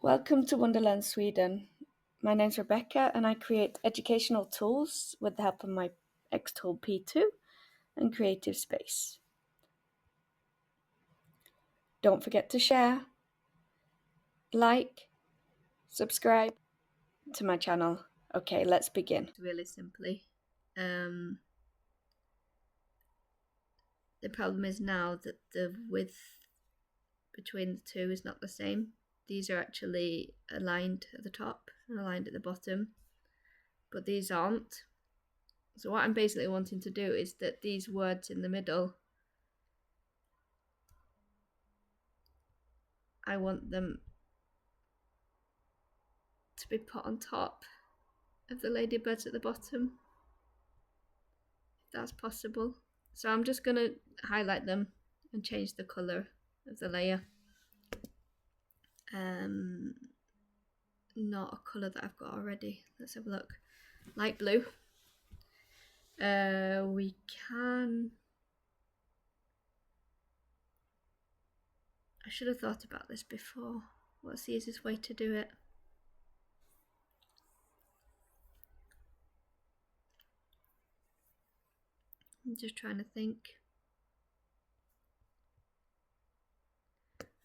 Welcome to Wonderland, Sweden. My name's Rebecca and I create educational tools with the help of my XTool P2 and Creative Space. Don't forget to share, like, subscribe to my channel. Okay, let's begin. Really simply. The problem is now that the width between the two is not the same. These are actually aligned at the top and aligned at the bottom, but these aren't. So what I'm basically wanting to do is that these words in the middle, I want them to be put on top of the ladybirds at the bottom, if that's possible. So I'm just going to highlight them and change the colour of the layer. Not a colour that I've got already. Let's have a look. Light blue. We can... I should have thought about this before. What's the easiest way to do it? I'm just trying to think.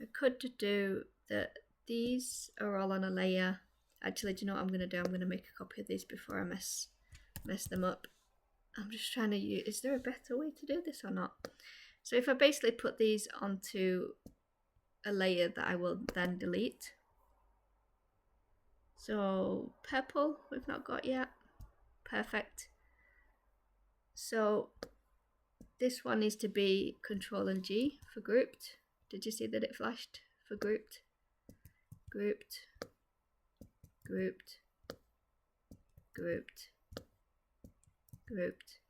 I could do that. These are all on a layer. Actually, do you know what I'm going to do? I'm going to make a copy of these before I mess them up. I'm just trying to use... Is there a better way to do this or not? So if I basically put these onto a layer that I will then delete. So purple we've not got yet. Perfect. So this one needs to be Control and G for grouped. Did you see that it flashed for grouped? Grouped, grouped, grouped, grouped.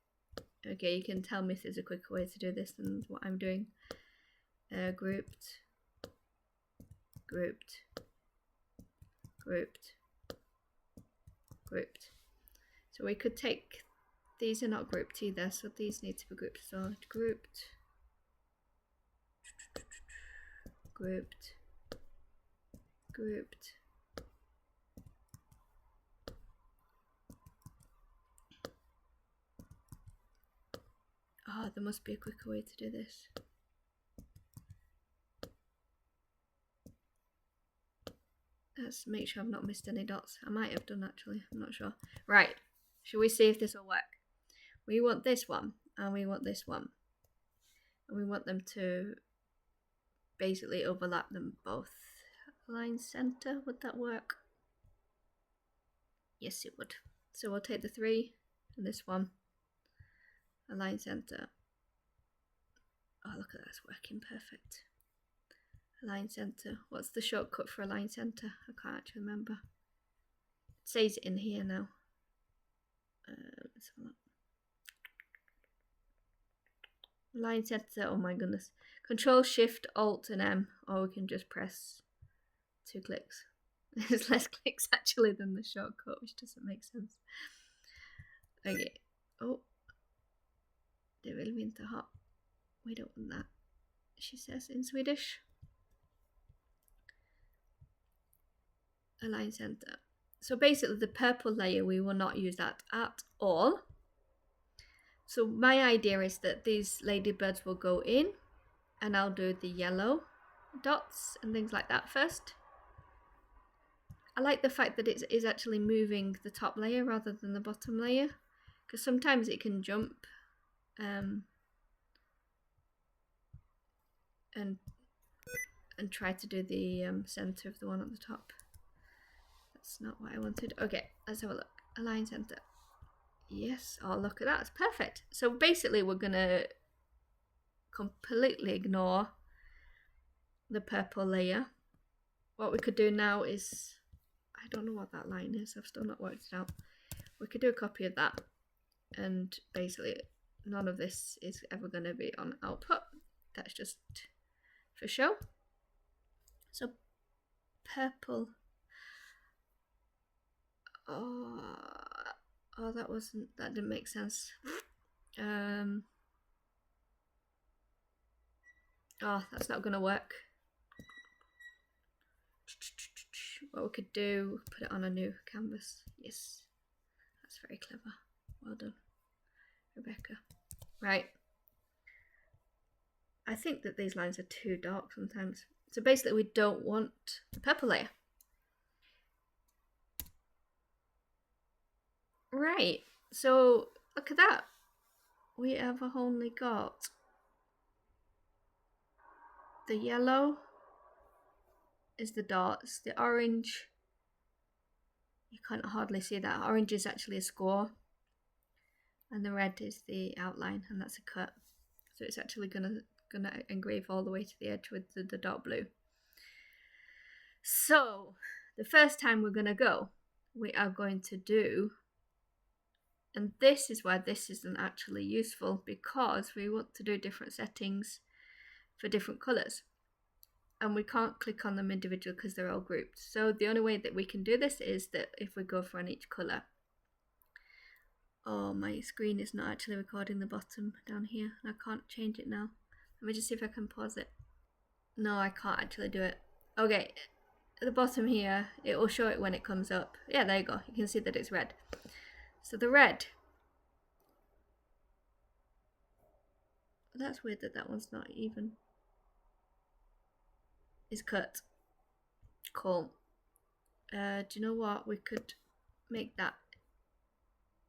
Okay, you can tell me if there's a quicker way to do this than what I'm doing. Grouped, grouped, grouped, grouped. So we could take, these are not grouped either, so these need to be grouped. So grouped, grouped, grouped. Oh, there must be a quicker way to do this. Let's make sure I've not missed any dots. I might have done actually, I'm not sure. Right, shall we see if this will work? We want this one and we want this one. And we want them to basically overlap them both. Align center, would that work? Yes, it would. So we'll take the 3 and this one. Align center. Oh, look at that, it's working perfect. Align center. What's the shortcut for align center? I can't actually remember. It says it in here now. Let's have a look. Align center, oh my goodness. Control Shift Alt and M, or we can just press 2 clicks. There's less clicks actually than the shortcut, which doesn't make sense. Okay. Oh. Det vill vi inte ha. We don't want that, she says in Swedish. Align center. So basically the purple layer, we will not use that at all. So my idea is that these ladybirds will go in and I'll do the yellow dots and things like that first. I like the fact that it is actually moving the top layer rather than the bottom layer, because sometimes it can jump and try to do the center of the one at the top. That's not what I wanted. Okay, let's have a look. Align center. Yes. Oh, look at that. It's perfect. So basically we're going to completely ignore the purple layer. What we could do now is, I don't know what that line is. I've still not worked it out. We could do a copy of that. And basically none of this is ever going to be on output. That's just for show. So purple. Oh, that didn't make sense. Oh, that's not gonna work. what we could do, put it on a new canvas. Yes, that's very clever. Well done, Rebecca. Right. I think that these lines are too dark sometimes. So basically we don't want the purple layer. Right, so look at that. We have only got the yellow is the dots, the orange, you can't hardly see that. Orange is actually a score, and the red is the outline, and that's a cut. So it's actually gonna engrave all the way to the edge with the dark blue. So the first time we're gonna go, we are going to do, and this is why this isn't actually useful, because we want to do different settings for different colors, and we can't click on them individually because they're all grouped. So the only way that we can do this is that if we go for on each color. Oh, my screen is not actually recording the bottom down here. I can't change it now. Let me just see if I can pause it. No, I can't actually do it. Okay, at the bottom here, it will show it when it comes up. Yeah, there you go. You can see that it's red. So the red. That's weird that that one's not even. Is cut. Cool. Do you know what? We could make that.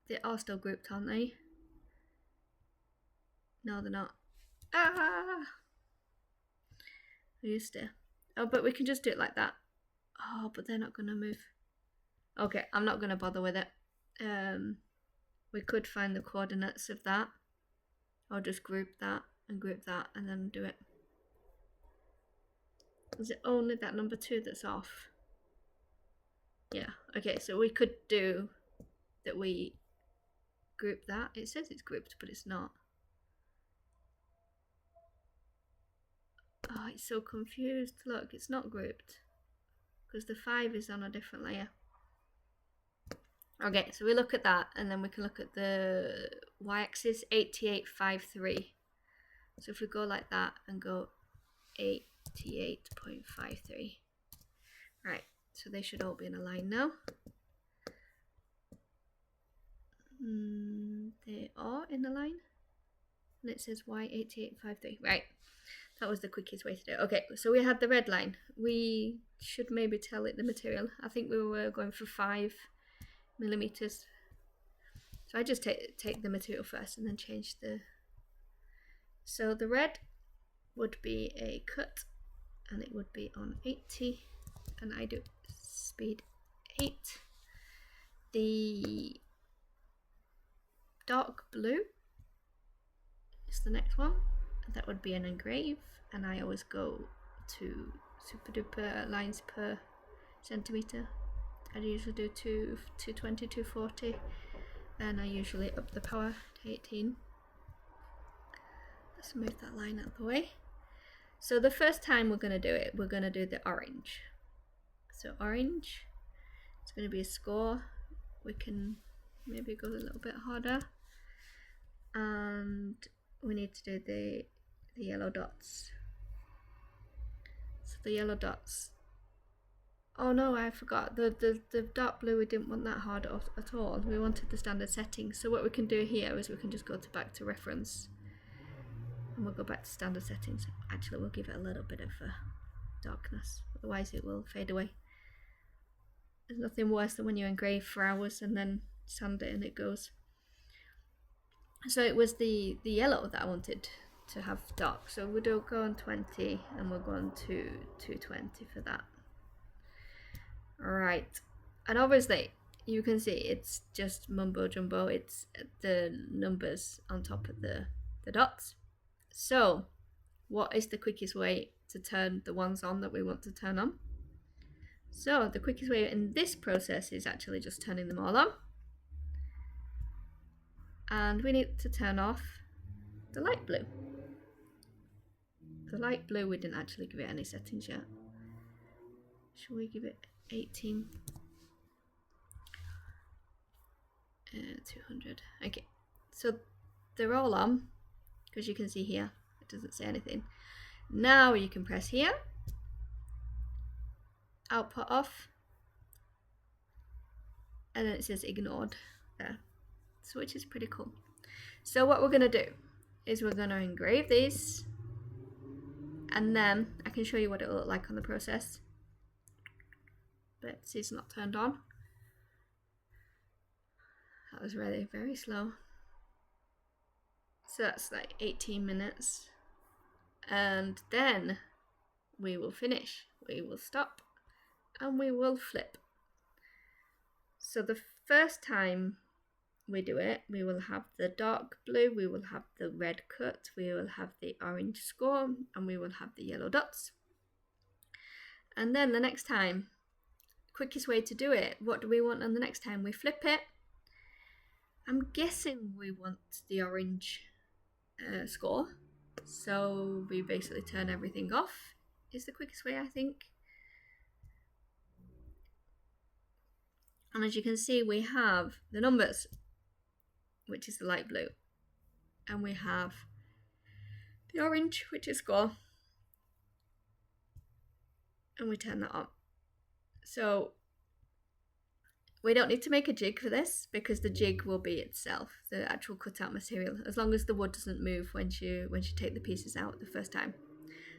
They are still grouped, aren't they? No, they're not. Ah! I used to. Oh, but we can just do it like that. Oh, but they're not going to move. Okay, I'm not going to bother with it. We could find the coordinates of that. Or just group that and then do it. Is it only that number 2 that's off? Yeah, okay, so we could do that we group that. It says it's grouped, but it's not. Oh, it's so confused. Look, it's not grouped because the 5 is on a different layer. Okay, so we look at that, and then we can look at the y-axis, 8853. So if we go like that and go 88.53. Right, so they should all be in a line now. They are in a line. And it says y8853. Right, that was the quickest way to do it. Okay, so we had the red line. We should maybe tell it the material. I think we were going for 5 millimeters. So I just take the material first and then change the. So the red would be a cut, and it would be on 80, and I do speed 8. The dark blue is the next one. That would be an engrave, and I always go to super duper lines per centimeter. I usually do 220, 240, and I usually up the power to 18. Let's move that line out of the way. So the first time we're going to do it, we're going to do the orange. So orange, it's going to be a score. We can maybe go a little bit harder, and we need to do the yellow dots. So the yellow dots. Oh no, I forgot. The dark blue, we didn't want that hard at all. We wanted the standard settings. So what we can do here is we can just go back to reference, and we'll go back to standard settings. Actually, we'll give it a little bit of darkness, otherwise it will fade away. There's nothing worse than when you engrave for hours and then sand it and it goes. So it was the yellow that I wanted to have dark. So we'll go on 20, and we'll go on to 220 for that. Right, and obviously you can see it's just mumbo jumbo. It's the numbers on top of the dots. So what is the quickest way to turn the ones on that we want to turn on? So the quickest way in this process is actually just turning them all on. And we need to turn off the light blue. The light blue, we didn't actually give it any settings yet. Should we give it 18? 200. Okay, so they're all on, because you can see here it doesn't say anything. Now you can press here, output off, and then it says ignored there, so which is pretty cool. So what we're going to do is we're going to engrave these, and then I can show you what it will look like on the process. But see, it's not turned on. That was really very slow. So that's like 18 minutes. And then we will finish. We will stop and we will flip. So the first time we do it, we will have the dark blue, we will have the red cut, we will have the orange score, and we will have the yellow dots. And then the next time, quickest way to do it, what do we want on the next time? We flip it. I'm guessing we want the orange score, so we basically turn everything off is the quickest way, I think. And as you can see, we have the numbers, which is the light blue, and we have the orange, which is score, and we turn that on. So we don't need to make a jig for this because the jig will be itself, the actual cutout material, as long as the wood doesn't move when you take the pieces out the first time.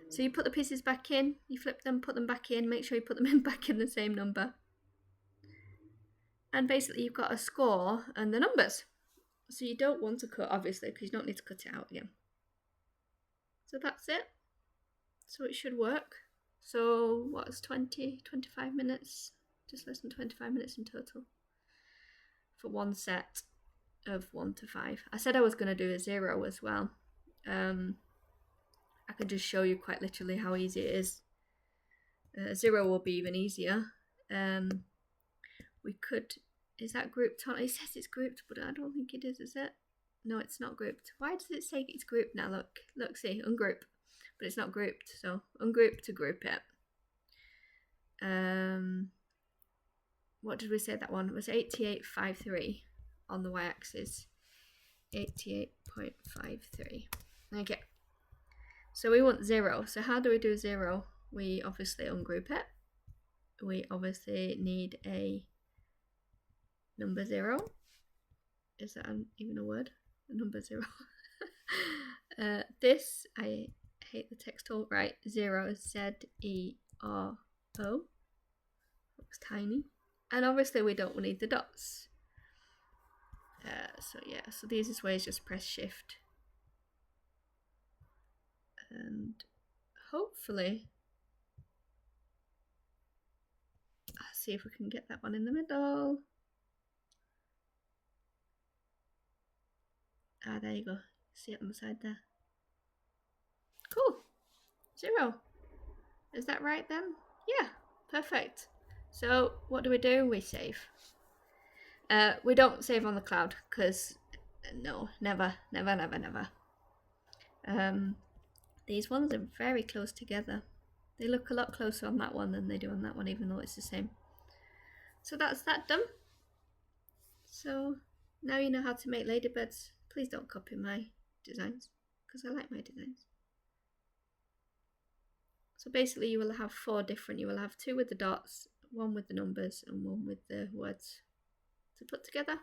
So you put the pieces back in, you flip them, put them back in, make sure you put them in back in the same number. And basically you've got a score and the numbers. So you don't want to cut, obviously, because you don't need to cut it out again. So that's it. So it should work. So what's 25 minutes? Just less than 25 minutes in total for one set of 1 to 5. I said I was going to do a 0 as well. I can just show you quite literally how easy it is. 0 will be even easier. We could, is that grouped on? It says it's grouped, but I don't think it is it? No, it's not grouped. Why does it say it's grouped now? Look, see, ungroup. But it's not grouped, so ungroup to group it. What did we say that one? It was 88.53 on the y-axis. 88.53. Okay. So we want 0. So how do we do 0? We obviously ungroup it. We obviously need a number 0. Is that even a word? A number 0. This, I hate the text tool. Right, 0, Z-E-R-O. Looks tiny. And obviously we don't need the dots. So yeah, so the easiest way is just press shift. And hopefully, let's see if we can get that one in the middle. Ah, there you go. See it on the side there. Cool. 0. Is that right then? Yeah, perfect. So what do? We save. We don't save on the cloud because no, never. These ones are very close together. They look a lot closer on that one than they do on that one, even though it's the same. So that's that done. So now you know how to make ladybirds. Please don't copy my designs because I like my designs. So basically you will have 4 different, you will have 2 with the dots, 1 with the numbers and 1 with the words to put together.